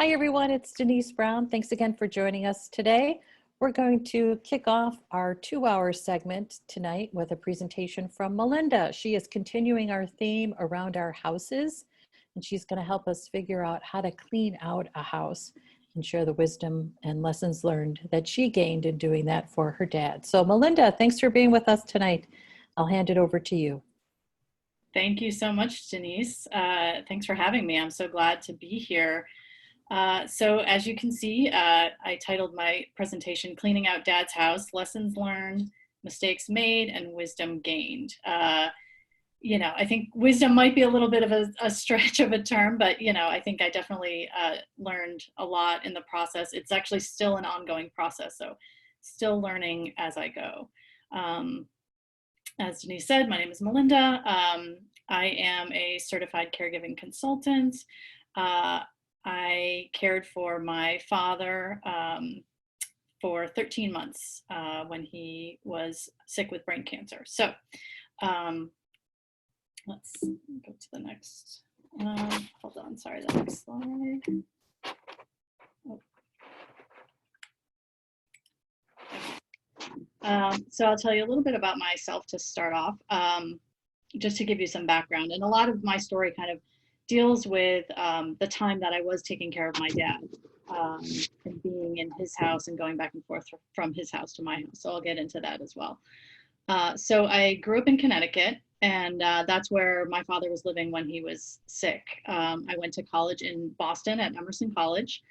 Hi, everyone. It's Denise Brown. Thanks again for joining us today. We're going to kick off our 2-hour segment tonight with a presentation from Melinda. She is continuing our theme around our houses, and she's going to help us figure out how to clean out a house and share the wisdom and lessons learned that she gained in doing that for her dad. So Melinda, thanks for being with us tonight. I'll hand it over to you. Thank you so much, Denise. Thanks for having me. I'm so glad to be here. So as you can see, I titled my presentation, Cleaning Out Dad's House, Lessons Learned, Mistakes Made, and Wisdom Gained. I think wisdom might be a little bit of a stretch of a term, but, I think I definitely learned a lot in the process. It's actually still an ongoing process, so still learning as I go. As Denise said, my name is Melinda. I am a certified caregiving consultant. I cared for my father for 13 months when he was sick with brain cancer. So let's go to the next. Hold on, sorry, the next slide. So I'll tell you a little bit about myself to start off, just to give you some background. And a lot of my story kind of deals with the time that I was taking care of my dad and being in his house and going back and forth from his house to my house. So I'll get into that as well. So I grew up in Connecticut, and that's where my father was living when he was sick. I went to college in Boston at Emerson College.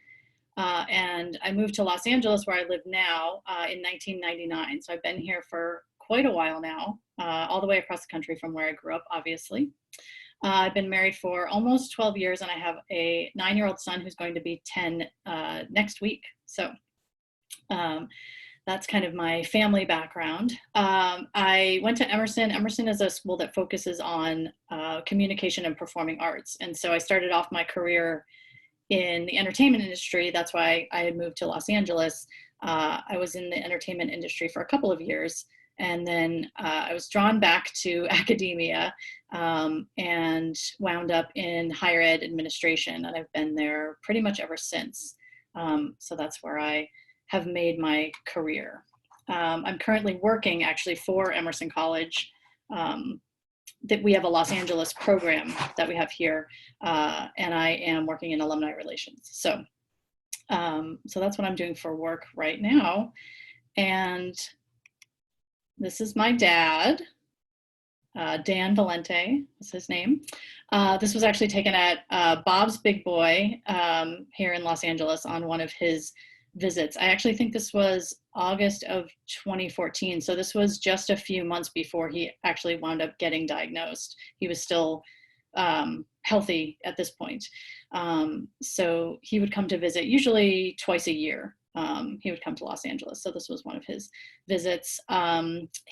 And I moved to Los Angeles, where I live now, in 1999. So I've been here for quite a while now, all the way across the country from where I grew up, obviously. I've been married for almost 12 years, and I have a 9-year-old son who's going to be 10 next week. So that's kind of my family background. I went to Emerson. Emerson is a school that focuses on communication and performing arts. And so I started off my career in the entertainment industry. That's why I had moved to Los Angeles. I was in the entertainment industry for a couple of years, and then I was drawn back to academia and wound up in higher ed administration, and I've been there pretty much ever since. So that's where I have made my career. I'm currently working actually for Emerson College. That we have a Los Angeles program that we have here, and I am working in Alumni Relations. So that's what I'm doing for work right now. And this is my dad, Dan Valente is his name. This was actually taken at Bob's Big Boy here in Los Angeles on one of his visits. I actually think this was August of 2014. So this was just a few months before he actually wound up getting diagnosed. He was still healthy at this point. So he would come to visit usually twice a year. He would come to Los Angeles. So this was one of his visits.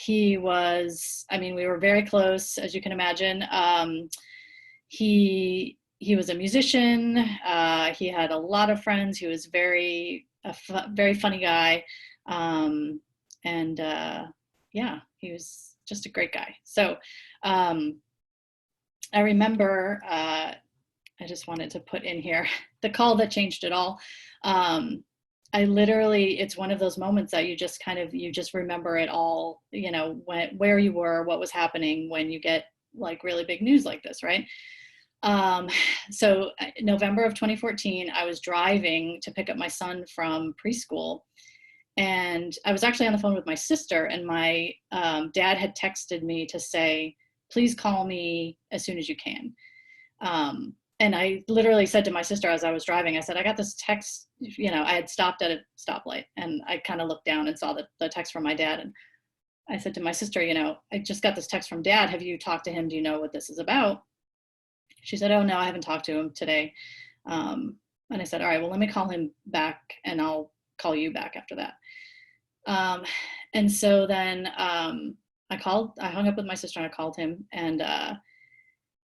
We were very close, as you can imagine. He was a musician. He had a lot of friends. He was very funny guy. He was just a great guy. So I remember, I just wanted to put in here, the call that changed it all. It's one of those moments that you just remember it all, where you were, what was happening when you get like really big news like this, right? So November of 2014, I was driving to pick up my son from preschool, and I was actually on the phone with my sister, and my dad had texted me to say, please call me as soon as you can. And I literally said to my sister as I was driving, I said, I got this text, I had stopped at a stoplight, and I kind of looked down and saw the text from my dad. And I said to my sister, I just got this text from Dad. Have you talked to him? Do you know what this is about? She said, oh, no, I haven't talked to him today. And I said, all right, well, let me call him back, and I'll call you back after that. And so then I hung up with my sister, and I called him, and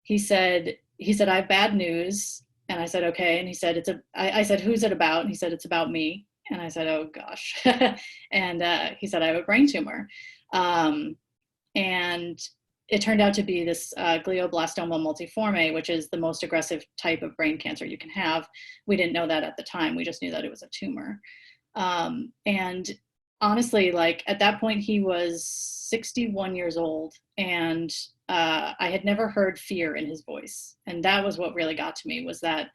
he said, I have bad news. And I said, okay. And he said, I said, who's it about? And he said, it's about me. And I said, oh gosh. And he said, I have a brain tumor. And it turned out to be this glioblastoma multiforme, which is the most aggressive type of brain cancer you can have. We didn't know that at the time. We just knew that it was a tumor. And honestly, like at that point, he was 61 years old, and I had never heard fear in his voice. And that was what really got to me, was that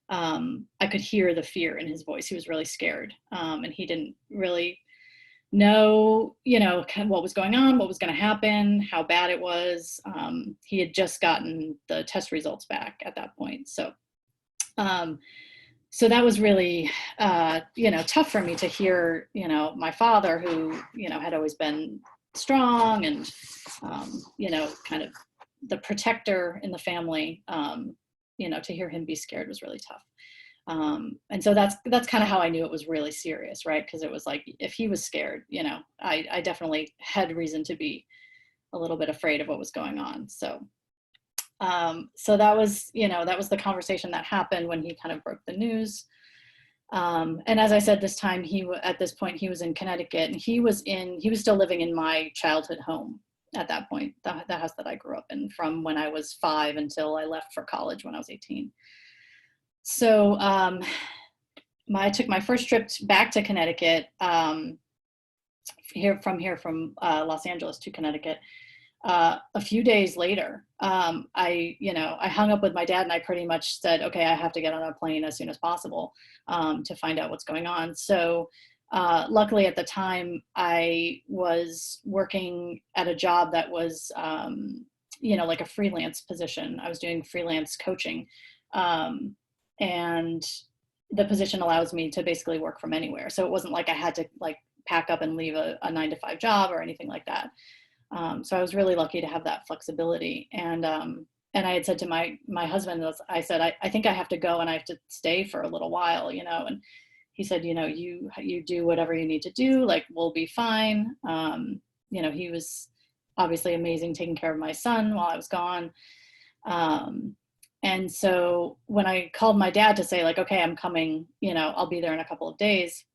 I could hear the fear in his voice. He was really scared, and he didn't really know, kind of what was going on, what was going to happen, how bad it was. He had just gotten the test results back at that point. So that was really, tough for me to hear, my father, who, had always been strong and, kind of the protector in the family, to hear him be scared was really tough. And so that's kind of how I knew it was really serious, right? Because it was like, if he was scared, I definitely had reason to be a little bit afraid of what was going on. So that was, that was the conversation that happened when he kind of broke the news. And as I said, at this point, he was in Connecticut, and he was still living in my childhood home at that point, the house that I grew up in from when I was 5 until I left for college when I was 18. So I took my first trip back to Connecticut, from Los Angeles to Connecticut. A few days later, I hung up with my dad, and I pretty much said, okay, I have to get on a plane as soon as possible to find out what's going on. So luckily at the time, I was working at a job that was, like a freelance position. I was doing freelance coaching. And the position allows me to basically work from anywhere. So it wasn't like I had to like pack up and leave a 9-to-5 job or anything like that. So I was really lucky to have that flexibility. And I had said to my husband, I said, I think I have to go, and I have to stay for a little while, and he said, you do whatever you need to do, like, we'll be fine. He was obviously amazing taking care of my son while I was gone. And so when I called my dad to say, like, okay, I'm coming, I'll be there in a couple of days.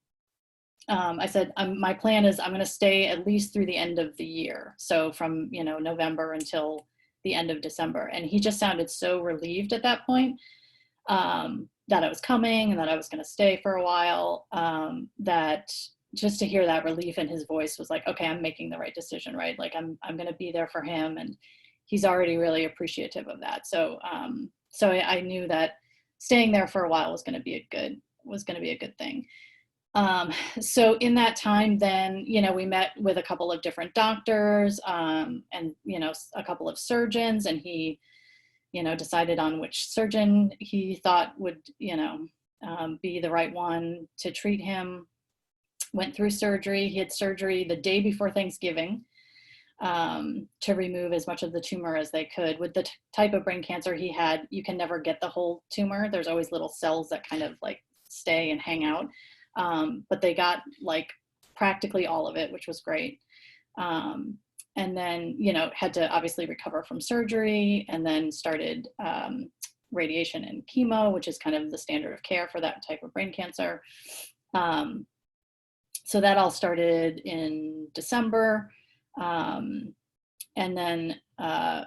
I said, my plan is I'm going to stay at least through the end of the year. So from, November until the end of December. And he just sounded so relieved at that point, that I was coming and that I was going to stay for a while, that just to hear that relief in his voice was like, okay, I'm making the right decision, right? Like I'm going to be there for him. And he's already really appreciative of that. So I knew that staying there for a while was going to be a good thing. So in that time, then, we met with a couple of different doctors, and, a couple of surgeons, and he, decided on which surgeon he thought would, be the right one to treat him. Went through surgery. He had surgery the day before Thanksgiving, to remove as much of the tumor as they could. With the type of brain cancer he had, you can never get the whole tumor. There's always little cells that kind of like stay and hang out. But they got like practically all of it, which was great. And then, had to obviously recover from surgery, and then started radiation and chemo, which is kind of the standard of care for that type of brain cancer. So that all started in December. And then I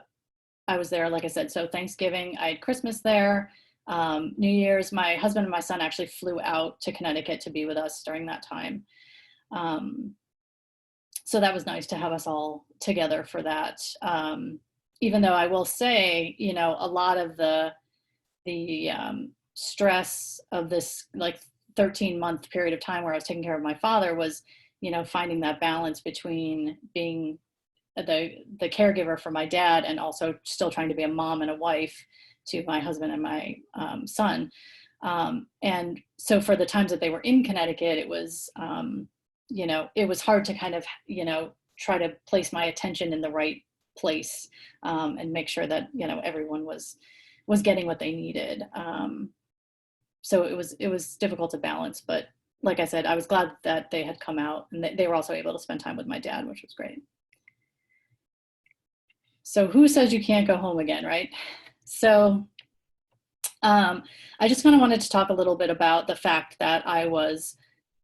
was there, like I said, so Thanksgiving, I had Christmas there. New Year's, my husband and my son actually flew out to Connecticut to be with us during that time. So that was nice to have us all together for that. Even though I will say, a lot of the stress of this like 13-month period of time where I was taking care of my father was, finding that balance between being the caregiver for my dad and also still trying to be a mom and a wife to my husband and my son. And so for the times that they were in Connecticut, it was, it was hard to kind of, try to place my attention in the right place, and make sure that, everyone was getting what they needed. So it was difficult to balance, but like I said, I was glad that they had come out, and they were also able to spend time with my dad, which was great. So who says you can't go home again, right? So I just kind of wanted to talk a little bit about the fact that I was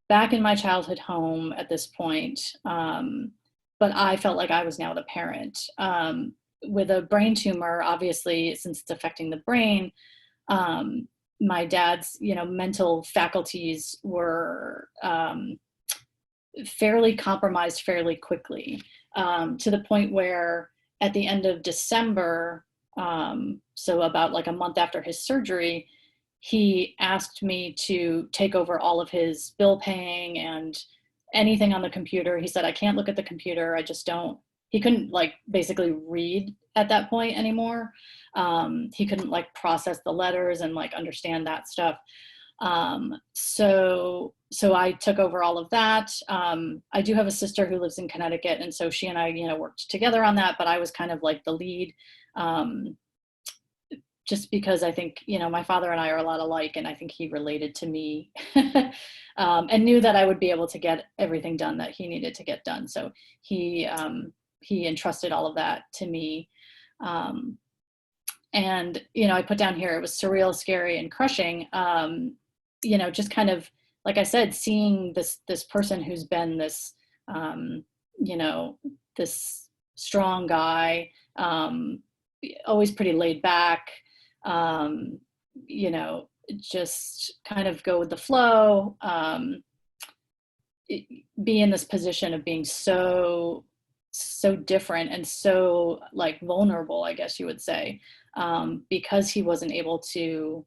back in my childhood home at this point, but I felt like I was now the parent. with a brain tumor, obviously, since it's affecting the brain, my dad's, mental faculties were fairly compromised fairly quickly, to the point where at the end of December, so about like a month after his surgery, he asked me to take over all of his bill paying and anything on the computer. He said, I can't look at the computer. I just don't. He couldn't like basically read at that point anymore. He couldn't like process the letters and like understand that stuff. So I took over all of that. I do have a sister who lives in Connecticut, and so she and I, worked together on that, but I was kind of like the lead, just because I think, my father and I are a lot alike, and I think he related to me, and knew that I would be able to get everything done that he needed to get done. So he entrusted all of that to me. And, I put down here, it was surreal, scary, and crushing. Just kind of, like I said, seeing this person who's been this, this strong guy, always pretty laid back, just kind of go with the flow, be in this position of being so different and so like vulnerable, I guess you would say, because he wasn't able to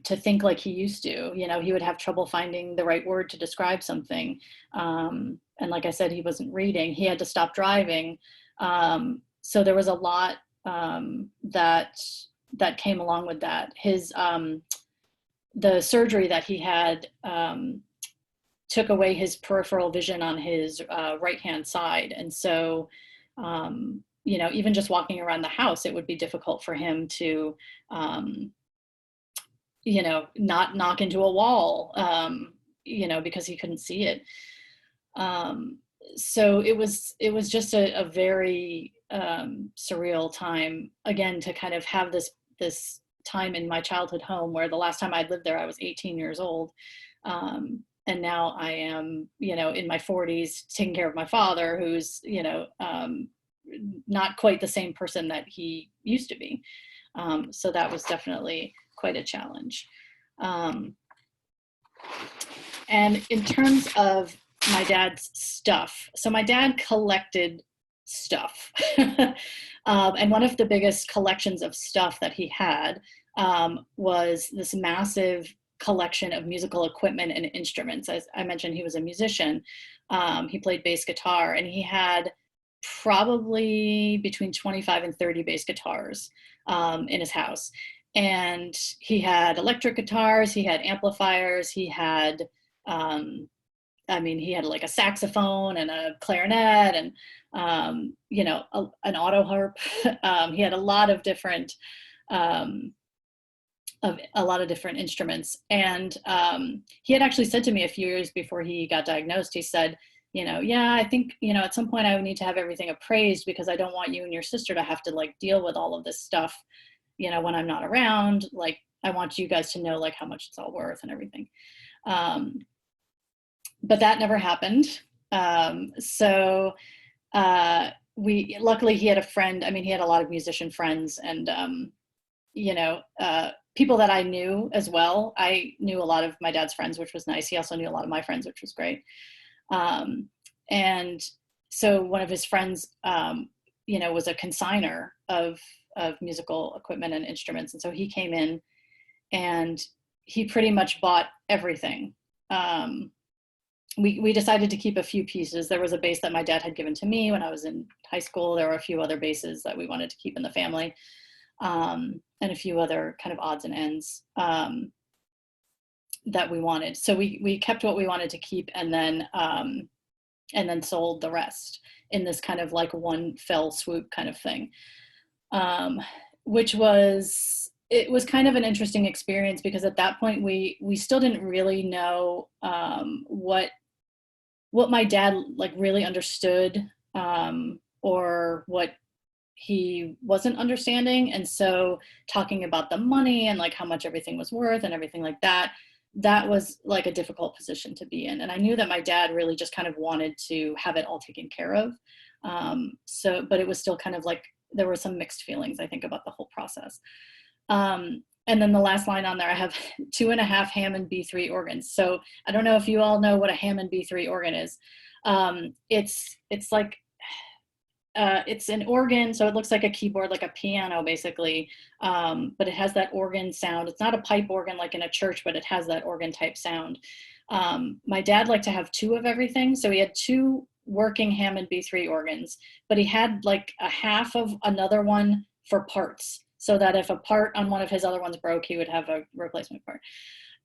think like he used to. He would have trouble finding the right word to describe something. And like I said, he wasn't reading. He had to stop driving. So there was a lot that came along with that. His the surgery that he had took away his peripheral vision on his right-hand side. And so, even just walking around the house, it would be difficult for him to, not knock into a wall, because he couldn't see it. So it was just a very surreal time, again, to kind of have this time in my childhood home, where the last time I'd lived there, I was 18 years old. And now I am, in my 40s, taking care of my father, who's, not quite the same person that he used to be. So that was definitely quite a challenge. And in terms of my dad's stuff, so my dad collected stuff. And one of the biggest collections of stuff that he had was this massive collection of musical equipment and instruments. As I mentioned, he was a musician. He played bass guitar, and he had probably between 25 and 30 bass guitars in his house. And he had electric guitars, he had amplifiers, he had, he had like a saxophone and a clarinet and, an auto harp. He had a lot of different instruments. And he had actually said to me a few years before he got diagnosed, he said, yeah, I think, at some point I would need to have everything appraised, because I don't want you and your sister to have to like deal with all of this stuff, when I'm not around. Like, I want you guys to know like how much it's all worth and everything. But that never happened. So luckily he had a friend. He had a lot of musician friends, and, people that I knew as well. I knew a lot of my dad's friends, which was nice. He also knew a lot of my friends, which was great. And so one of his friends, was a consignor of musical equipment and instruments. And so he came in and he pretty much bought everything. We decided to keep a few pieces. There was a bass that my dad had given to me when I was in high school. There were a few other basses that we wanted to keep in the family, and a few other kind of odds and ends that we wanted. So we kept what we wanted to keep, and then sold the rest in this kind of like one fell swoop kind of thing, which was kind of an interesting experience, because at that point we still didn't really know what my dad like really understood, or what he wasn't understanding. And so talking about the money and like how much everything was worth and everything like that was like a difficult position to be in. And I knew that my dad really just kind of wanted to have it all taken care of. But it was still kind of like, there were some mixed feelings, I think, about the whole process. And then the last line on there, I have 2.5 Hammond B3 organs. So I don't know if you all know what a Hammond B3 organ is. It's like, it's an organ, so it looks like a keyboard, like a piano, basically, but it has that organ sound. It's not a pipe organ like in a church, but it has that organ type sound. My dad liked to have 2 of everything, so he had 2 working Hammond B3 organs, but he had like a half of another one for parts, so that if a part on one of his other ones broke, he would have a replacement part.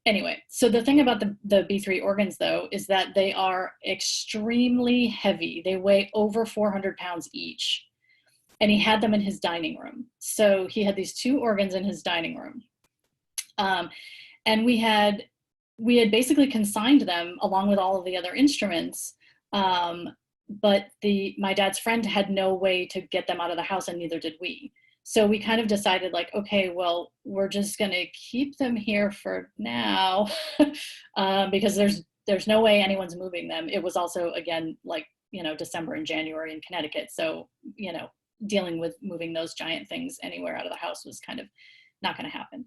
Anyway, so the thing about the B3 organs, though, is that they are extremely heavy. They weigh over 400 pounds each. And he had them in his dining room. So he had these 2 organs in his dining room. And we had basically consigned them along with all of the other instruments. But my dad's friend had no way to get them out of the house, and neither did we. So we kind of decided, like, okay, well, we're just going to keep them here for now because there's no way anyone's moving them. It was also, again, like, December and January in Connecticut. So, dealing with moving those giant things anywhere out of the house was kind of not going to happen.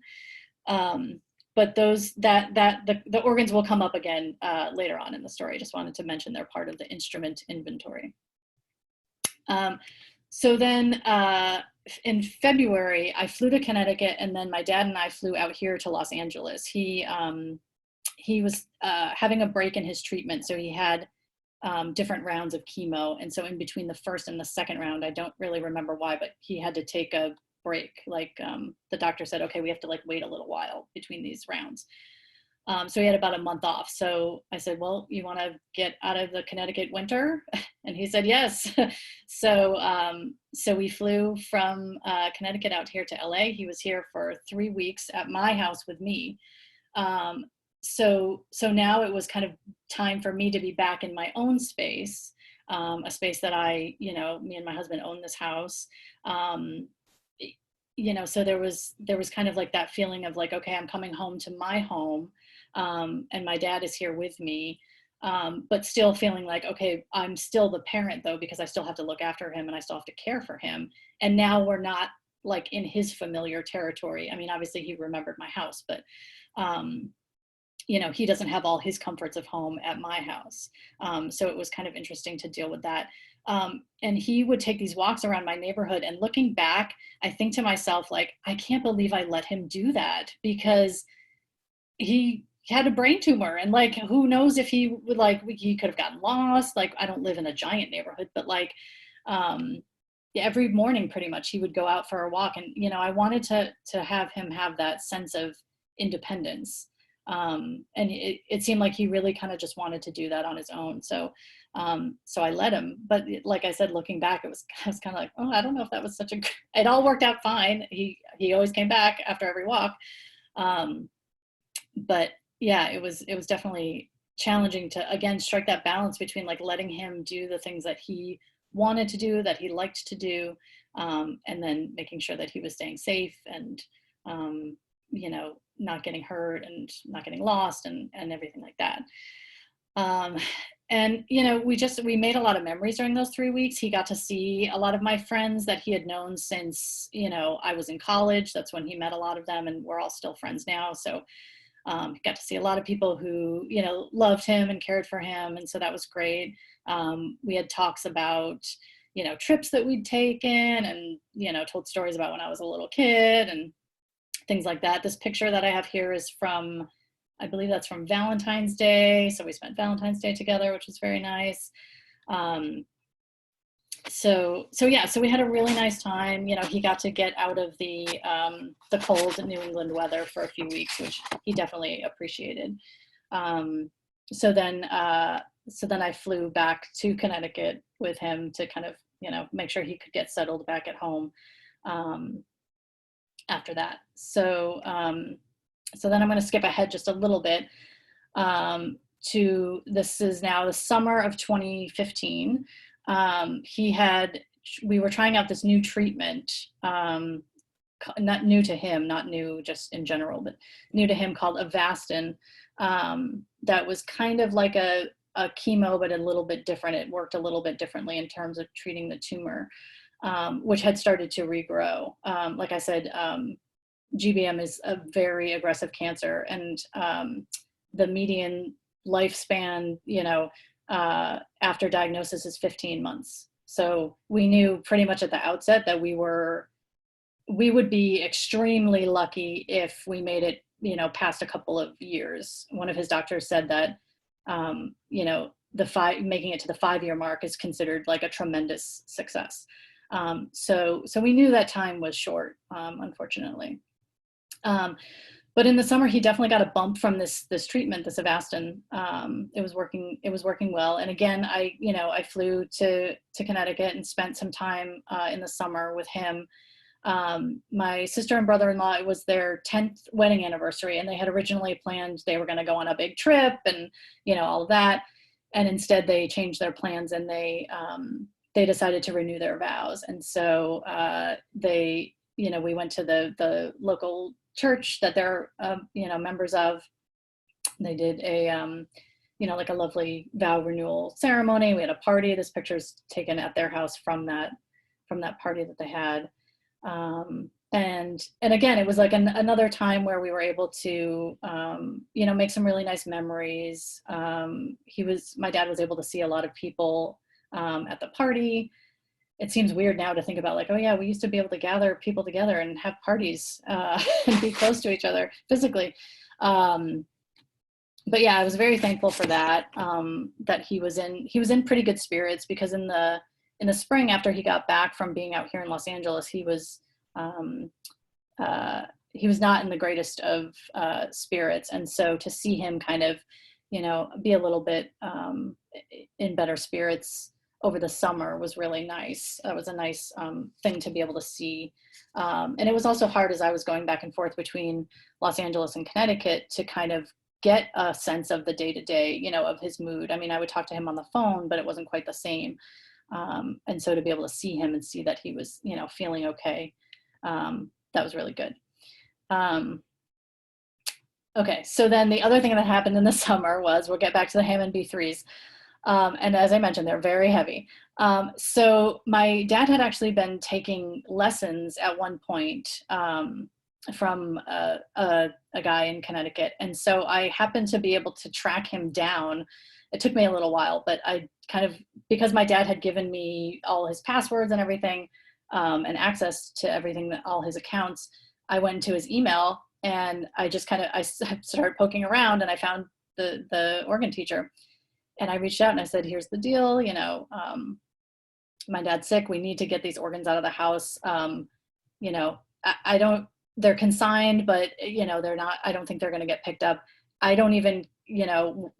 But the organs will come up again later on in the story. I just wanted to mention they're part of the instrument inventory. So then in February, I flew to Connecticut, and then my dad and I flew out here to Los Angeles. He was having a break in his treatment, so he had different rounds of chemo. And so in between the first and the second round, I don't really remember why, but he had to take a break. Like the doctor said, okay, we have to like wait a little while between these rounds. So he had about a month off. So I said, well, you want to get out of the Connecticut winter? And he said, yes. So we flew from Connecticut out here to LA. He was here for 3 weeks at my house with me. So now it was kind of time for me to be back in my own space, a space that me and my husband own this house. So there was kind of like that feeling of like, okay, I'm coming home to my home. And my dad is here with me, but still feeling like, okay, I'm still the parent though, because I still have to look after him and I still have to care for him. And now we're not like in his familiar territory. I mean, obviously he remembered my house, but, he doesn't have all his comforts of home at my house. So it was kind of interesting to deal with that. And he would take these walks around my neighborhood, and looking back, I think to myself, like, I can't believe I let him do that, because he had a brain tumor, and like, who knows if he would, like, he could have gotten lost. Like, I don't live in a giant neighborhood, but like, every morning pretty much he would go out for a walk. And, I wanted to have him have that sense of independence. And it seemed like he really kind of just wanted to do that on his own. So I let him, but like I said, looking back, I was kind of like, oh, I don't know if that was it all worked out fine. He always came back after every walk. But yeah, it was definitely challenging to, again, strike that balance between like letting him do the things that he wanted to do, that he liked to do, and then making sure that he was staying safe and, not getting hurt and not getting lost and everything like that. And, we made a lot of memories during those 3 weeks. He got to see a lot of my friends that he had known since, I was in college. That's when he met a lot of them, and we're all still friends now. So got to see a lot of people who, loved him and cared for him. And so that was great. We had talks about, trips that we'd taken, and, told stories about when I was a little kid and things like that. This picture that I have here is from, I believe that's from Valentine's Day. So we spent Valentine's Day together, which was very nice. So we had a really nice time. He got to get out of the cold New England weather for a few weeks, which he definitely appreciated. So then I flew back to Connecticut with him to kind of, make sure he could get settled back at home after that. So then I'm going to skip ahead just a little bit this is now the summer of 2015. We were trying out this new treatment, not new to him, not new just in general, but new to him, called Avastin. That was kind of like a chemo, but a little bit different. It worked a little bit differently in terms of treating the tumor, which had started to regrow. Like I said, GBM is a very aggressive cancer, and the median lifespan, after diagnosis is 15 months. So we knew pretty much at the outset that we would be extremely lucky if we made it, past a couple of years. One of his doctors said that, making it to the 5-year mark is considered like a tremendous success. So we knew that time was short, unfortunately. But in the summer, he definitely got a bump from this treatment, this Avastin. It was working well. And again, I flew to Connecticut and spent some time in the summer with him. My sister and brother-in-law, it was their 10th wedding anniversary, and they had originally planned they were going to go on a big trip and, all of that. And instead they changed their plans, and they decided to renew their vows. And so we went to the local church that they're, members of. They did a, like a lovely vow renewal ceremony. We had a party. This picture's taken at their house from that party that they had. And again, it was like another time where we were able to, make some really nice memories. My dad was able to see a lot of people at the party. It seems weird now to think about, like, oh yeah, we used to be able to gather people together and have parties and be close to each other physically. But yeah, I was very thankful for that, that he was in pretty good spirits, because in the spring, after he got back from being out here in Los Angeles, he was not in the greatest of spirits. And so to see him kind of, be a little bit in better spirits over the summer was really nice. That was a nice thing to be able to see. And it was also hard, as I was going back and forth between Los Angeles and Connecticut, to kind of get a sense of the day-to-day, of his mood. I mean, I would talk to him on the phone, but it wasn't quite the same. And so to be able to see him and see that he was, feeling okay, that was really good. Okay, so then the other thing that happened in the summer was, we'll get back to the Hammond B3s. And as I mentioned, they're very heavy. So my dad had actually been taking lessons at one point from a guy in Connecticut. And so I happened to be able to track him down. It took me a little while, but I kind of, because my dad had given me all his passwords and everything, and access to everything, all his accounts, I went into his email, and I just I started poking around, and I found the organ teacher. And I reached out and I said, here's the deal, my dad's sick. We need to get these organs out of the house. They're consigned, but they're not, I don't think they're going to get picked up. I don't even,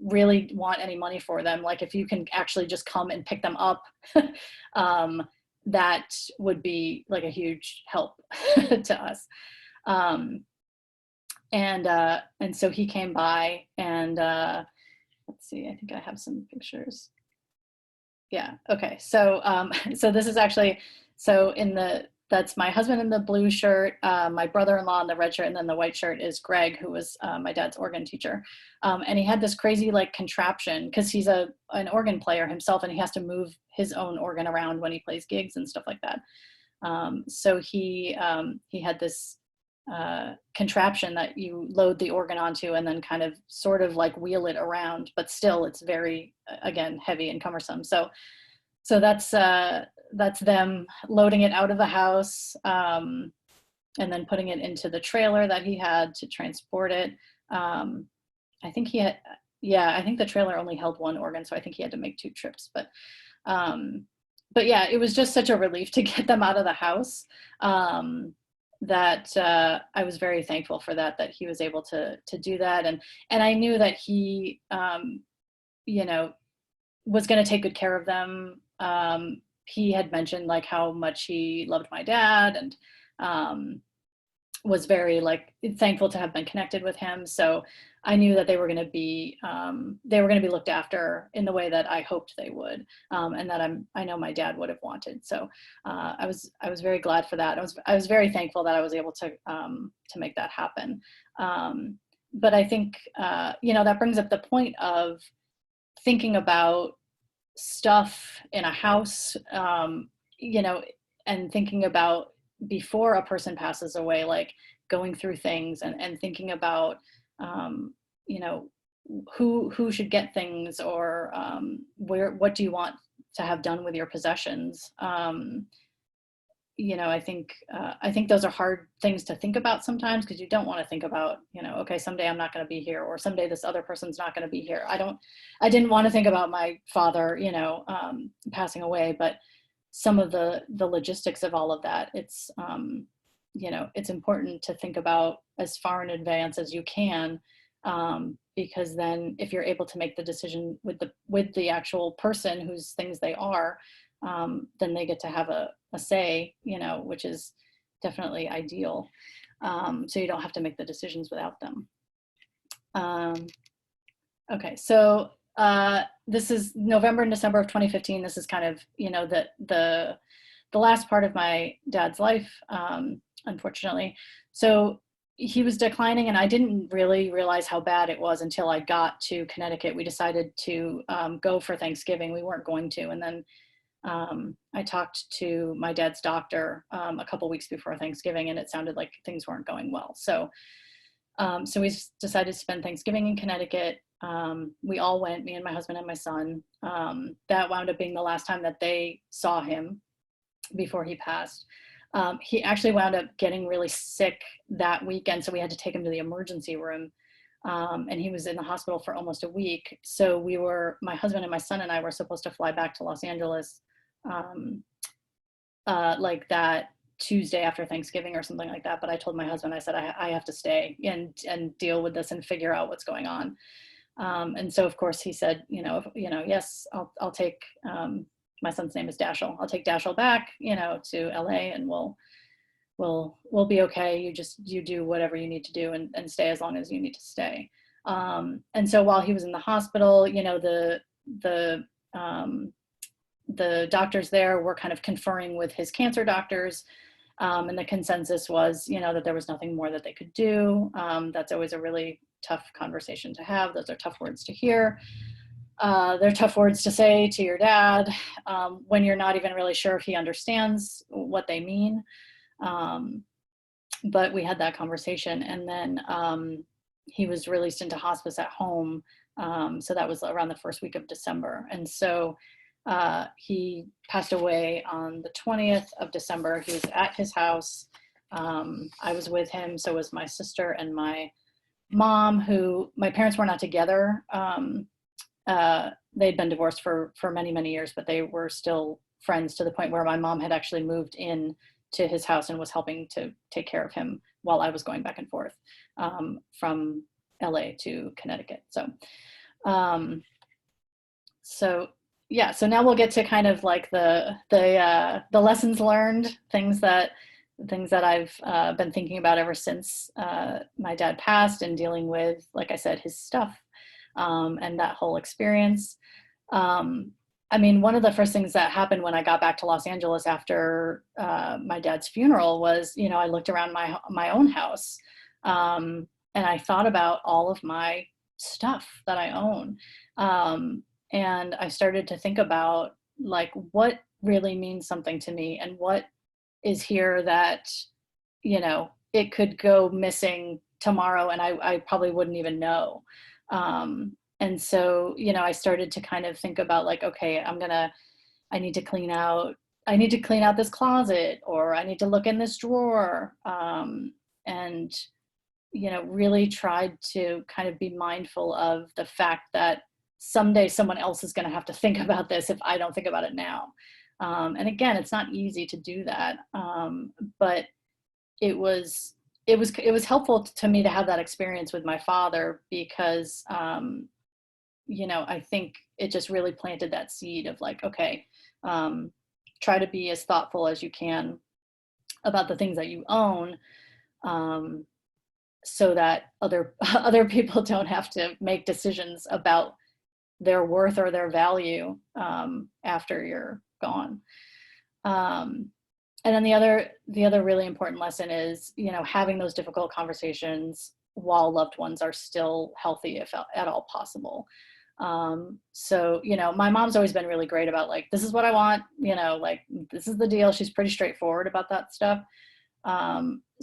really want any money for them. Like, if you can actually just come and pick them up, that would be like a huge help to us. And so he came by, and let's see, I think I have some pictures. Yeah, okay. So so this is actually, that's my husband in the blue shirt, my brother-in-law in the red shirt, and then the white shirt is Greg, who was my dad's organ teacher. And he had this crazy like contraption, because he's an organ player himself, and he has to move his own organ around when he plays gigs and stuff like that. So he had this contraption that you load the organ onto, and then kind of sort of like wheel it around, but still it's very, again, heavy and cumbersome. So that's them loading it out of the house, and then putting it into the trailer that he had to transport it. I think I think the trailer only held one organ, so I think he had to make 2 trips, but yeah, it was just such a relief to get them out of the house, that I was very thankful for that he was able to do that. And I knew that he, was going to take good care of them. He had mentioned like how much he loved my dad, and was very like thankful to have been connected with him. So I knew that they were going to be looked after in the way that I hoped they would, and that I know my dad would have wanted. So I was very glad for that. I was very thankful that I was able to make that happen. But I think that brings up the point of, thinking about stuff in a house, you know, and thinking about before a person passes away, like going through things and thinking about, you know, who should get things, or what do you want to have done with your possessions. You know, I think those are hard things to think about sometimes, because you don't want to think about, you know, okay, someday I'm not going to be here, or someday this other person's not going to be here. I didn't want to think about my father, you know, passing away, but some of the logistics of all of that, it's, you know, it's important to think about as far in advance as you can, because then if you're able to make the decision with the actual person whose things they are, then they get to have a say, you know, which is definitely ideal. So you don't have to make the decisions without them. Okay, so this is November and December of 2015. This is kind of, you know, the last part of my dad's life, unfortunately. So he was declining, and I didn't really realize how bad it was until I got to Connecticut. We decided to go for Thanksgiving. We weren't going to, and then I talked to my dad's doctor a couple weeks before Thanksgiving, and it sounded like things weren't going well. So we decided to spend Thanksgiving in Connecticut. We all went, me and my husband and my son. That wound up being the last time that they saw him before he passed. He actually wound up getting really sick that weekend, so we had to take him to the emergency room. And he was in the hospital for almost a week. So my husband and my son and I were supposed to fly back to Los Angeles like that Tuesday after Thanksgiving or something like that. But I told my husband, I said, I have to stay and deal with this and figure out what's going on. And so of course he said, yes, I'll take, my son's name is Dashel. I'll take Dashel back, to LA, and we'll be okay. You do whatever you need to do and stay as long as you need to stay. And so while he was in the hospital, the doctors there were kind of conferring with his cancer doctors. And the consensus was, that there was nothing more that they could do. That's always a really tough conversation to have. Those are tough words to hear. They're tough words to say to your dad when you're not even really sure if he understands what they mean. But we had that conversation, and then he was released into hospice at home. So that was around the first week of December. And so he passed away on the 20th of December. He was at his house. I was with him. So was my sister and my mom, who my parents were not together. They'd been divorced for many, many years, but they were still friends, to the point where my mom had actually moved in to his house and was helping to take care of him while I was going back and forth from LA to Connecticut. So now we'll get to kind of like the lessons learned, things that I've been thinking about ever since my dad passed, and dealing with, like I said, his stuff and that whole experience. I mean, one of the first things that happened when I got back to Los Angeles after my dad's funeral was, I looked around my own house and I thought about all of my stuff that I own. And I started to think about, like, what really means something to me, and what is here that, it could go missing tomorrow and I probably wouldn't even know. And so, I started to kind of think about, like, okay, I need to clean out this closet, or I need to look in this drawer. And, really tried to kind of be mindful of the fact that someday someone else is going to have to think about this if I don't think about it now. And again, it's not easy to do that. But it was helpful to me to have that experience with my father, because, I think it just really planted that seed of, like, okay, try to be as thoughtful as you can about the things that you own, so that other people don't have to make decisions about their worth or their value after you're gone. And then the other really important lesson is, having those difficult conversations while loved ones are still healthy, if at all possible. So, my mom's always been really great about like, this is what I want, like, this is the deal. She's pretty straightforward about that stuff.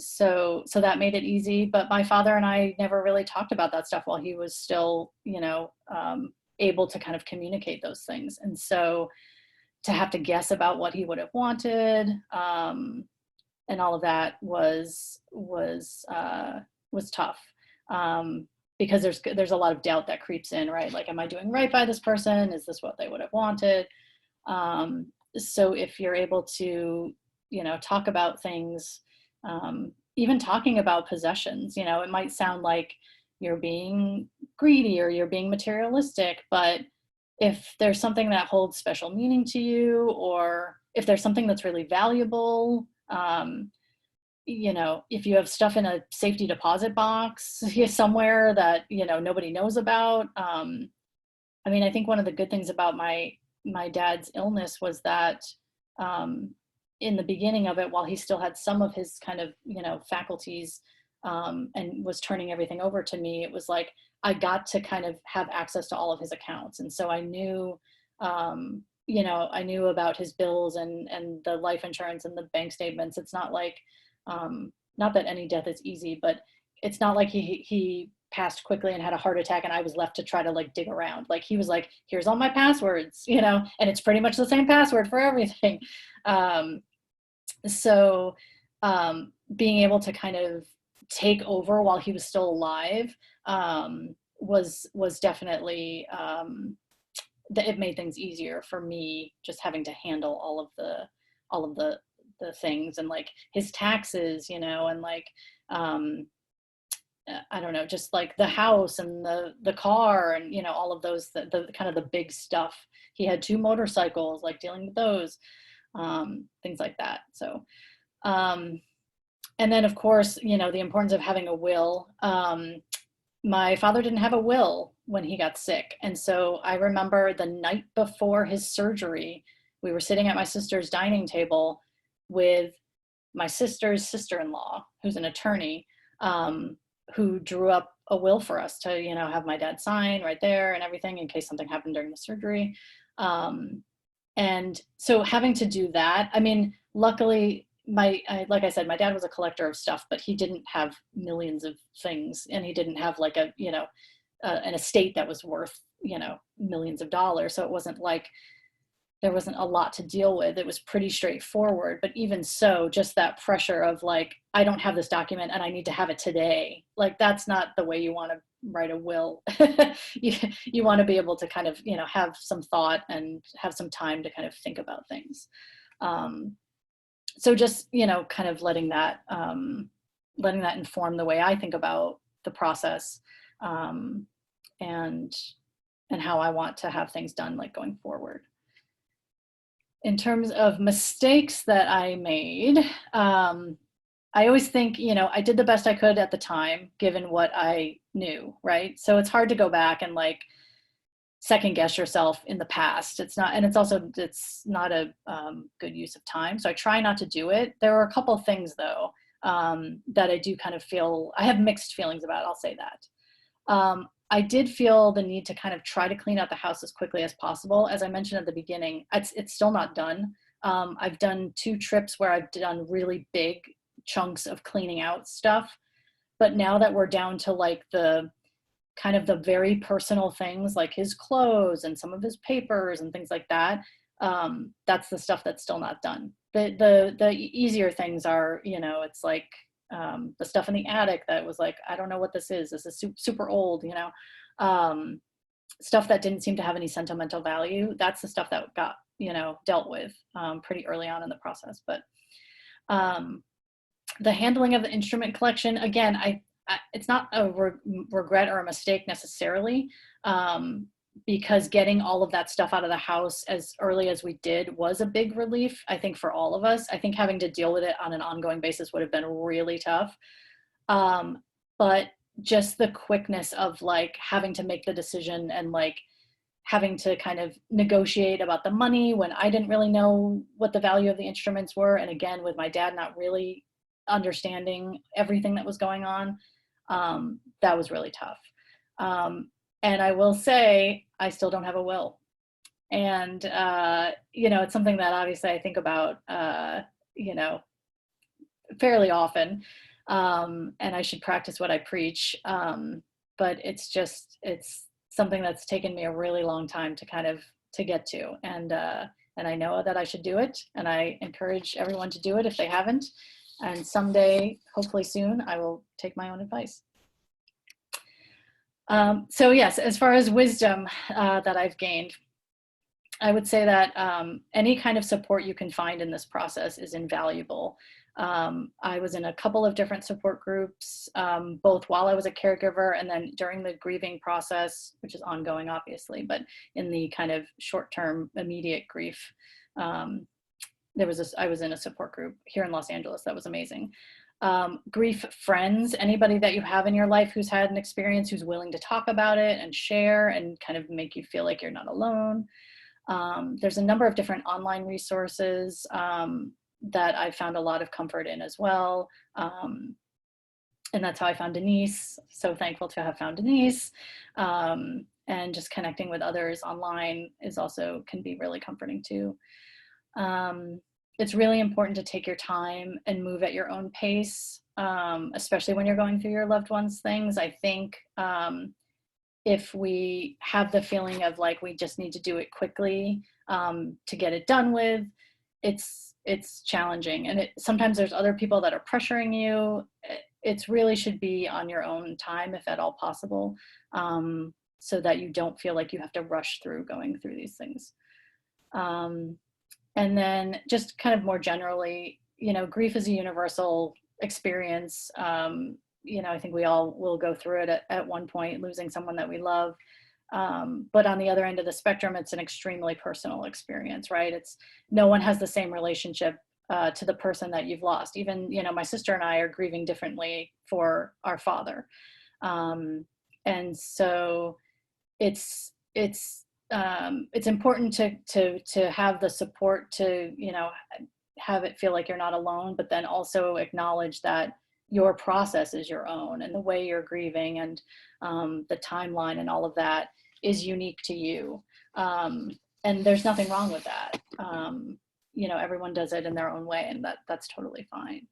So that made it easy, but my father and I never really talked about that stuff while he was still, able to kind of communicate those things. And so to have to guess about what he would have wanted, and all of that was tough. Because there's a lot of doubt that creeps in, right? Like, am I doing right by this person? Is this what they would have wanted? So if you're able to, talk about things, even talking about possessions, it might sound like you're being greedy or you're being materialistic, but if there's something that holds special meaning to you, or if there's something that's really valuable, if you have stuff in a safety deposit box somewhere that, nobody knows about. I think one of the good things about my dad's illness was that, in the beginning of it, while he still had some of his kind of, faculties, and was turning everything over to me, it was like, I got to kind of have access to all of his accounts. And so I knew, I knew about his bills and the life insurance and the bank statements. It's not like, not that any death is easy, but it's not like he passed quickly and had a heart attack and I was left to try to like dig around. Like, he was like, here's all my passwords, and it's pretty much the same password for everything. So being able to kind of take over while he was still alive, was definitely, it made things easier for me, just having to handle all of the things, and like his taxes, and like, I don't know, just like the house and the car and, all of those, the kind of the big stuff. He had 2 motorcycles, like dealing with those, things like that. So, and then of course, the importance of having a will. My father didn't have a will when he got sick. And so I remember the night before his surgery, we were sitting at my sister's dining table with my sister's sister-in-law, who's an attorney, who drew up a will for us to, have my dad sign right there and everything in case something happened during the surgery. And so having to do that, luckily, like I said, my dad was a collector of stuff, but he didn't have millions of things, and he didn't have like an estate that was worth, millions of dollars. So it wasn't like there wasn't a lot to deal with. It was pretty straightforward. But even so, just that pressure of like, I don't have this document and I need to have it today. Like, that's not the way you want to write a will. You want to be able to kind of, have some thought and have some time to kind of think about things. So just, kind of letting that inform the way I think about the process, and how I want to have things done, like going forward. In terms of mistakes that I made, I always think, I did the best I could at the time, given what I knew, right? So it's hard to go back and like second guess yourself in the past. It's not a good use of time. So I try not to do it. There are a couple of things though, that I do kind of feel, I have mixed feelings about, I'll say that. I did feel the need to kind of try to clean out the house as quickly as possible. As I mentioned at the beginning, it's still not done. I've done 2 trips where I've done really big chunks of cleaning out stuff. But now that we're down to like the kind of the very personal things, like his clothes and some of his papers and things like that, that's the stuff that's still not done. The easier things are, it's like, the stuff in the attic that was like, I don't know what this is super old, stuff that didn't seem to have any sentimental value. That's the stuff that got, dealt with, pretty early on in the process. But the handling of the instrument collection, again, it's not a regret or a mistake necessarily, because getting all of that stuff out of the house as early as we did was a big relief, I think, for all of us. I think having to deal with it on an ongoing basis would have been really tough. But just the quickness of like having to make the decision and like having to kind of negotiate about the money when I didn't really know what the value of the instruments were. And again, with my dad not really understanding everything that was going on, that was really tough. And I will say, I still don't have a will. And, it's something that obviously I think about, fairly often. And I should practice what I preach. But it's something that's taken me a really long time to get to. And I know that I should do it. And I encourage everyone to do it if they haven't. And someday, hopefully soon, I will take my own advice. So yes, as far as wisdom that I've gained, I would say that any kind of support you can find in this process is invaluable. I was in a couple of different support groups, both while I was a caregiver and then during the grieving process, which is ongoing, obviously, but in the kind of short-term, immediate grief. I was in a support group here in Los Angeles that was amazing. Grief friends, anybody that you have in your life who's had an experience, who's willing to talk about it and share and kind of make you feel like you're not alone. There's a number of different online resources that I found a lot of comfort in as well. And that's how I found Denise. So thankful to have found Denise. And just connecting with others online can be really comforting too. It's really important to take your time and move at your own pace, especially when you're going through your loved ones' things. I think if we have the feeling of like we just need to do it quickly to get it done with, it's challenging. And sometimes there's other people that are pressuring you. It really should be on your own time, if at all possible, so that you don't feel like you have to rush through going through these things. And then just kind of more generally, grief is a universal experience. I think we all will go through it at one point, losing someone that we love. But on the other end of the spectrum, it's an extremely personal experience, right? No one has the same relationship to the person that you've lost. Even, my sister and I are grieving differently for our father. And so it's important to have the support to, have it feel like you're not alone, but then also acknowledge that your process is your own, and the way you're grieving and the timeline and all of that is unique to you. And there's nothing wrong with that. Everyone does it in their own way, and that's totally fine.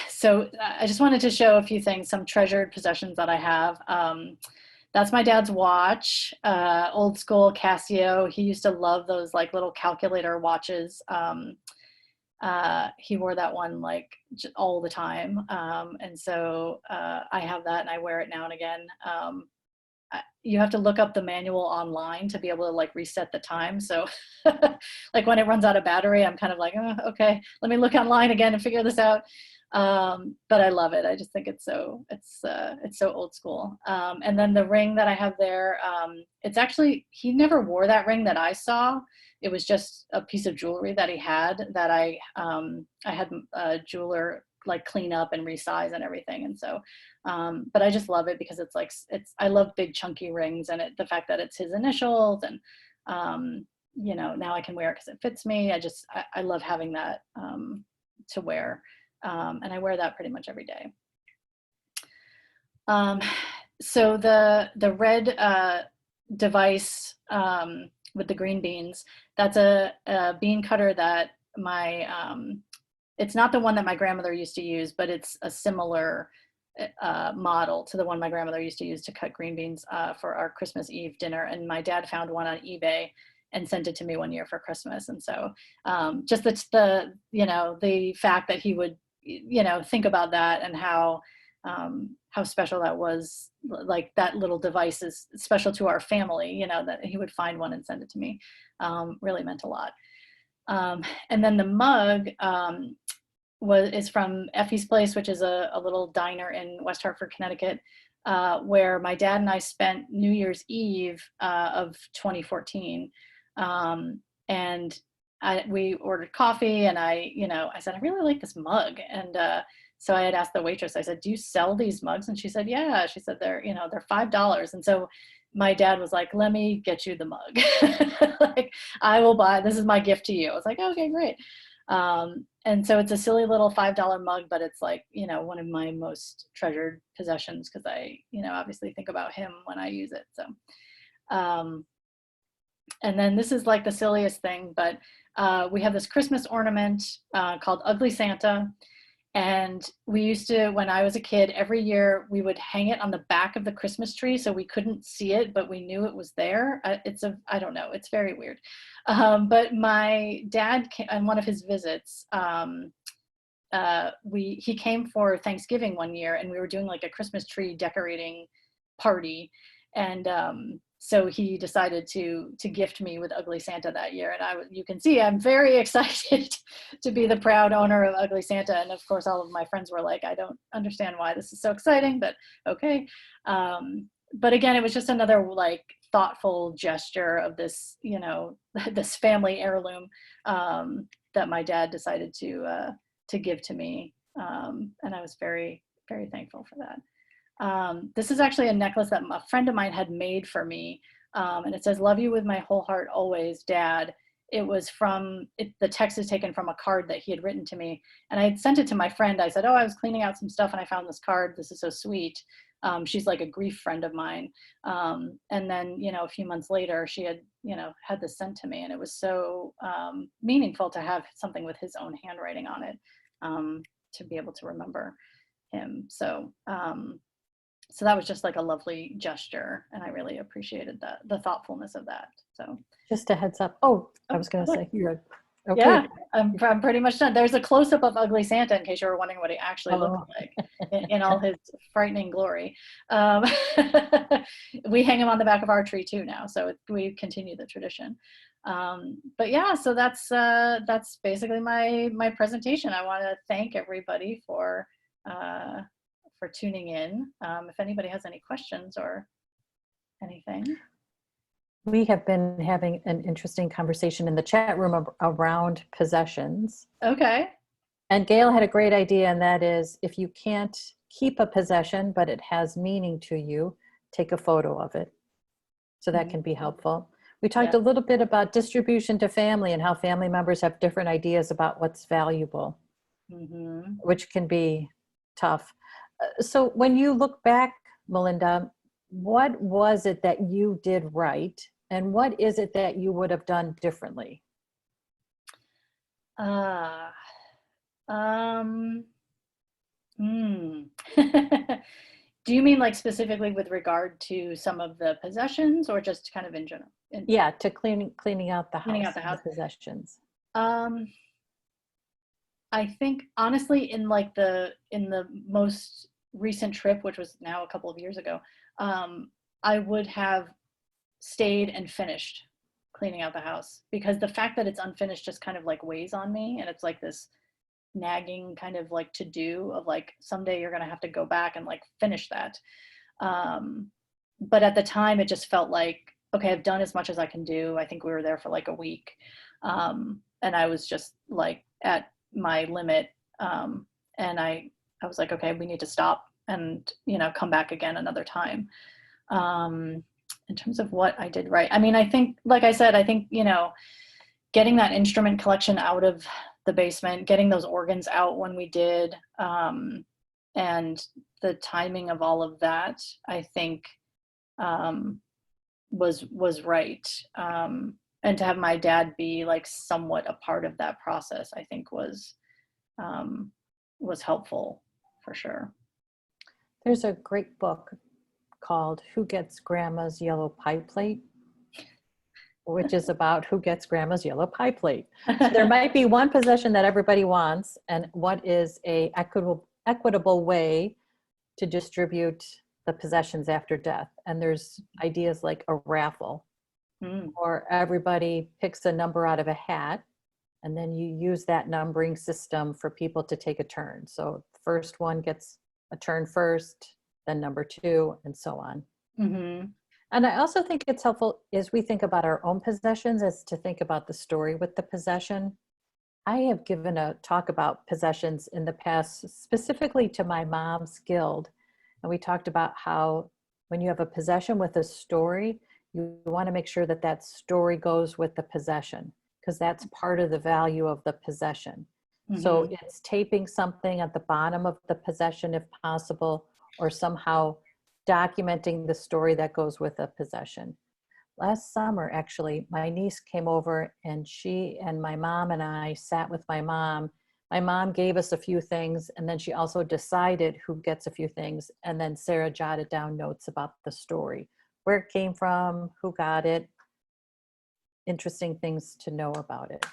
So I just wanted to show a few things, some treasured possessions that I have. That's my dad's watch, old school Casio. He used to love those like little calculator watches. He wore that one like all the time. And so I have that and I wear it now and again. You have to look up the manual online to be able to like reset the time. So like when it runs out of battery, I'm kind of like, oh, okay, let me look online again and figure this out. But I love it. I just think it's so old school. And then the ring that I have there, it's actually, he never wore that ring that I saw. It was just a piece of jewelry that he had that I had a jeweler like clean up and resize and everything. And so, but I just love it because I love big chunky rings, and the fact that it's his initials, and, now I can wear it because it fits me. I love having that to wear. And I wear that pretty much every day. So the red device with the green beans, that's a bean cutter that it's not the one that my grandmother used to use, but it's a similar model to the one my grandmother used to use to cut green beans for our Christmas Eve dinner. And my dad found one on eBay and sent it to me one year for Christmas. And so just the fact that he would think about that and how special that was, like that little device is special to our family, that he would find one and send it to me, really meant a lot. And then the mug is from Effie's Place, which is a little diner in West Hartford, Connecticut, where my dad and I spent New Year's Eve of 2014. And we ordered coffee, and I said, I really like this mug. And so I had asked the waitress, I said, do you sell these mugs? And she said, yeah. She said, they're $5. And so my dad was like, let me get you the mug. Like, I will buy, this is my gift to you. I was like, okay, great. And so it's a silly little $5 mug, but it's like, you know, one of my most treasured possessions because I, you know, obviously think about him when I use it. So, and then this is like the silliest thing, but we have this Christmas ornament called Ugly Santa. And we used to, when I was a kid, every year we would hang it on the back of the Christmas tree so we couldn't see it, but we knew it was there. I don't know, it's very weird. But my dad, on one of his visits, he came for Thanksgiving one year and we were doing like a Christmas tree decorating party. And so he decided to gift me with Ugly Santa that year. And you can see I'm very excited to be the proud owner of Ugly Santa. And of course, all of my friends were like, I don't understand why this is so exciting, but okay. But again, it was just another like thoughtful gesture of this, you know, this family heirloom that my dad decided to give to me. And I was very, very thankful for that. This is actually a necklace that a friend of mine had made for me. And it says, "Love you with my whole heart always, Dad." It was the text is taken from a card that he had written to me. And I had sent it to my friend. I said, "Oh, I was cleaning out some stuff and I found this card. This is so sweet." She's like a grief friend of mine. And then, you know, a few months later, she had, you know, had this sent to me. And it was so meaningful to have something with his own handwriting on it, to be able to remember him. So that was just like a lovely gesture, and I really appreciated the thoughtfulness of that. So Just a heads up. Oh, I was going to say, you're okay. Yeah, I'm pretty much done. There's a close-up of Ugly Santa in case you were wondering what he actually looked like in all his frightening glory. We hang him on the back of our tree too now, so we continue the tradition. But yeah, so that's basically my presentation. I want to thank everybody for tuning in. If anybody has any questions or anything. We have been having an interesting conversation in the chat room around possessions. Okay. And Gail had a great idea, and that is if you can't keep a possession, but it has meaning to you, take a photo of it. So that can be helpful. We talked a little bit about distribution to family and how family members have different ideas about what's valuable, which can be tough. So when you look back, Melinda, what was it that you did right? And what is it that you would have done differently? Do you mean like specifically with regard to some of the possessions or just kind of in general? Yeah, to cleaning out the house. Cleaning out the house. The possessions. I think honestly in the most recent trip, which was now a couple of years ago, I would have stayed and finished cleaning out the house, because the fact that it's unfinished just kind of like weighs on me, and it's like this nagging kind of like to do of like someday you're going to have to go back and like finish that. But at the time it just felt like, okay, I've done as much as I can do. I think we were there for like a week, and I was just like at my limit, and I was like, okay, we need to stop and, you know, come back again another time. In terms of what I did right, I mean, I think, like I said, I think, you know, getting that instrument collection out of the basement, getting those organs out when we did, and the timing of all of that, I think, was right. And to have my dad be like somewhat a part of that process, I think was helpful for sure. There's a great book called Who Gets Grandma's Yellow Pie Plate, which is about who gets grandma's yellow pie plate. So there might be one possession that everybody wants, and what is a equitable way to distribute the possessions after death. And there's ideas like a raffle, or everybody picks a number out of a hat, and then you use that numbering system for people to take a turn. So the first one gets a turn first, then number two, and so on. And I also think it's helpful as we think about our own possessions, as to think about the story with the possession. I have given a talk about possessions in the past, specifically to my mom's guild. And we talked about how when you have a possession with a story, you want to make sure that that story goes with the possession, because that's part of the value of the possession. So Mm-hmm. it's taping something at the bottom of the possession if possible, or somehow documenting the story that goes with a possession. Last summer, actually, my niece came over and she and my mom and I sat with my mom. My mom gave us a few things, and then she also decided who gets a few things. And then Sarah jotted down notes about the story, where it came from, who got it, interesting things to know about it.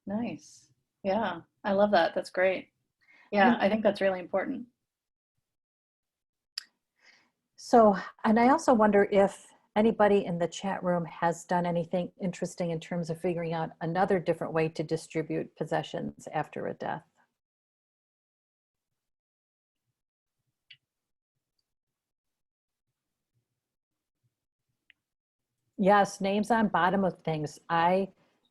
Nice. Yeah, I love that. That's great. Yeah, I think that's really important. So, and I also wonder if anybody in the chat room has done anything interesting in terms of figuring out another different way to distribute possessions after a death. Yes, names on bottom of things. I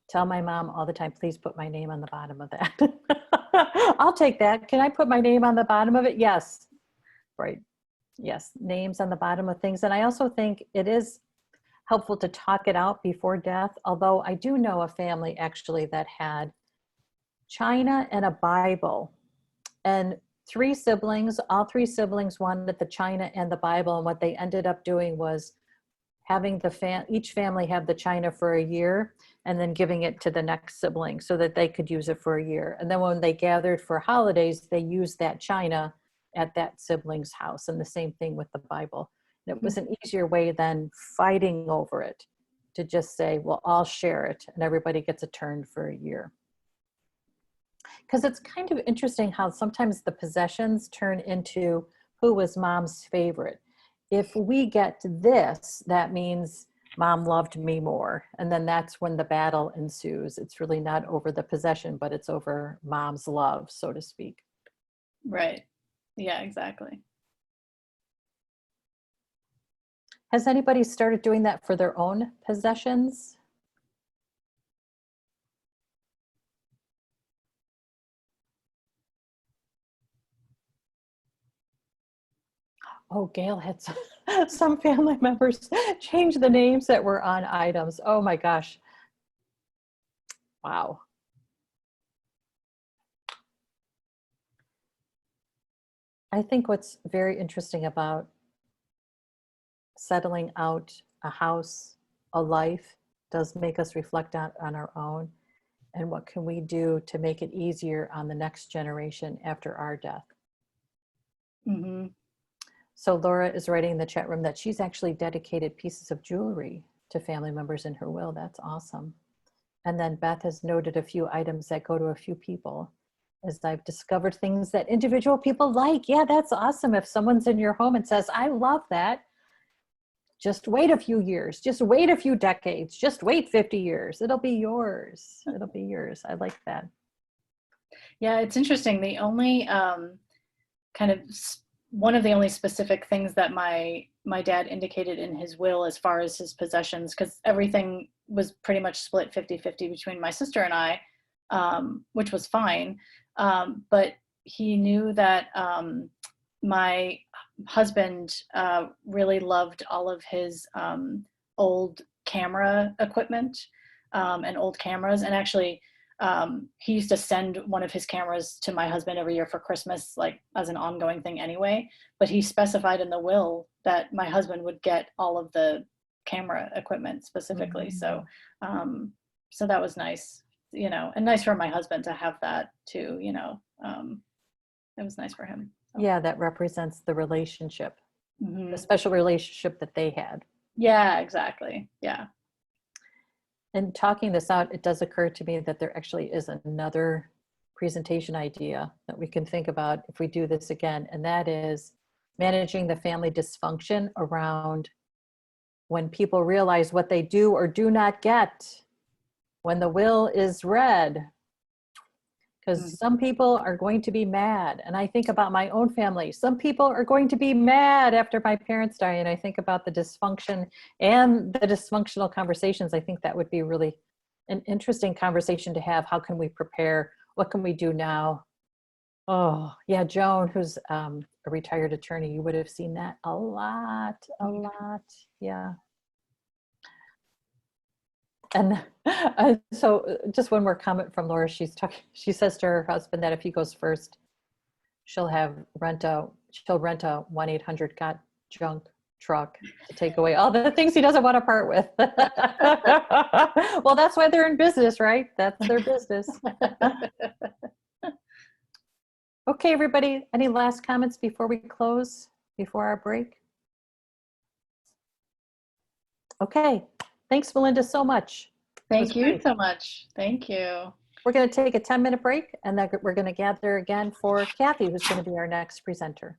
tell my mom all the time, please put my name on the bottom of that. I'll take that. Can I put my name on the bottom of it? Yes. Right. Yes, names on the bottom of things. And I also think it is helpful to talk it out before death, although I do know a family actually that had china and a Bible, and three siblings, all three siblings wanted the china and the Bible, and what they ended up doing was having each family have the china for a year and then giving it to the next sibling so that they could use it for a year. And then when they gathered for holidays, they used that china at that sibling's house, and the same thing with the Bible. And it was an easier way than fighting over it, to just say, well, I'll share it and everybody gets a turn for a year. Because it's kind of interesting how sometimes the possessions turn into who was mom's favorite. If we get this, that means mom loved me more. And then that's when the battle ensues. It's really not over the possession, but it's over mom's love, so to speak. Right. Yeah, exactly. Has anybody started doing that for their own possessions? Oh, Gail had some family members change the names that were on items. Oh my gosh. Wow. I think what's very interesting about settling out a house, a life, does make us reflect on our own, and what can we do to make it easier on the next generation after our death. Mm-hmm. So Laura is writing in the chat room that she's actually dedicated pieces of jewelry to family members in her will. That's awesome. And then Beth has noted a few items that go to a few people, as I've discovered things that individual people like. Yeah, that's awesome. If someone's in your home and says, I love that, just wait a few years, just wait a few decades, just wait 50 years. It'll be yours. It'll be yours. I like that. Yeah, it's interesting. The only kind of one of the only specific things that my dad indicated in his will as far as his possessions, because everything was pretty much split 50-50 between my sister and I, which was fine. But he knew that my husband really loved all of his old camera equipment and old cameras. And actually, he used to send one of his cameras to my husband every year for Christmas, like as an ongoing thing anyway. But he specified in the will that my husband would get all of the camera equipment specifically. Mm-hmm. So that was nice, and nice for my husband to have that too, it was nice for him. So. Yeah, that represents the relationship, Mm-hmm. the special relationship that they had. Yeah, exactly. Yeah. And talking this out, it does occur to me that there actually is another presentation idea that we can think about if we do this again, and that is managing the family dysfunction around when people realize what they do or do not get when the will is read. Because some people are going to be mad. And I think about my own family. Some people are going to be mad after my parents die. And I think about the dysfunction and the dysfunctional conversations. I think that would be really an interesting conversation to have. How can we prepare? What can we do now? Oh, yeah, Joan, who's a retired attorney, you would have seen that a lot. Yeah. And so just one more comment from Laura. She says to her husband that if he goes first, she'll rent a 1-800-GOT junk truck to take away all the things he doesn't want to part with. Well, that's why they're in business, right? That's their business. Okay, everybody, any last comments before we close, before our break? Okay, thanks, Melinda, so much. Thank you so much. Thank you. We're going to take a 10-minute break, and then we're going to gather again for Kathy, who's going to be our next presenter.